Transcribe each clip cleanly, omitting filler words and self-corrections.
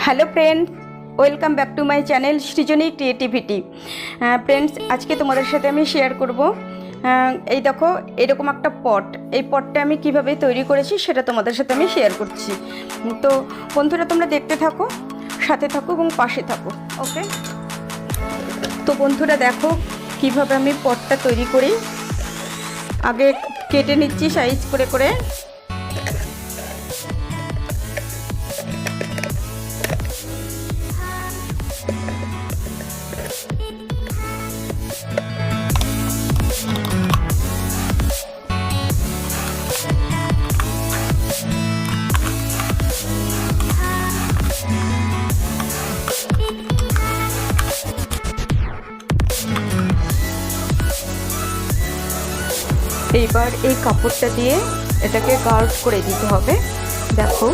Hello friends, welcome back to my channel Srijani creativity. Friends, আজকে তোমাদের সাথে আমি শেয়ার করব এই দেখো এরকম একটা পট। এই পটটা আমি কিভাবে তৈরি করেছি সেটা তোমাদের সাথে আমি শেয়ার করছি। তো বন্ধুরা, তোমরা দেখতে থাকো, সাথে থাকো এবং পাশে থাকো। ওকে, তো বন্ধুরা দেখো কিভাবে আমি পটটা তৈরি করি। আগে কেটে নিচ্ছি সাইজ করে করে। এইবার এই কাপড়টা দিয়ে এটাকে গার্ড করে দিতে হবে। দেখো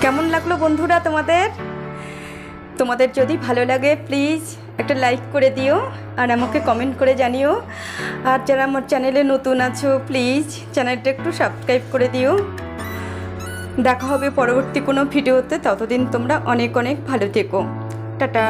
কেমন লাগলো বন্ধুরা তোমাদের যদি ভালো লাগে প্লিজ একটা লাইক করে দিও আর আমাকে কমেন্ট করে জানিও। আর যারা আমার চ্যানেলে নতুন আছো প্লিজ চ্যানেলটা একটু সাবস্ক্রাইব করে দিও। দেখা হবে পরবর্তী কোনো ভিডিওতে, ততদিন তোমরা অনেক অনেক ভালো থেকো। টাটা।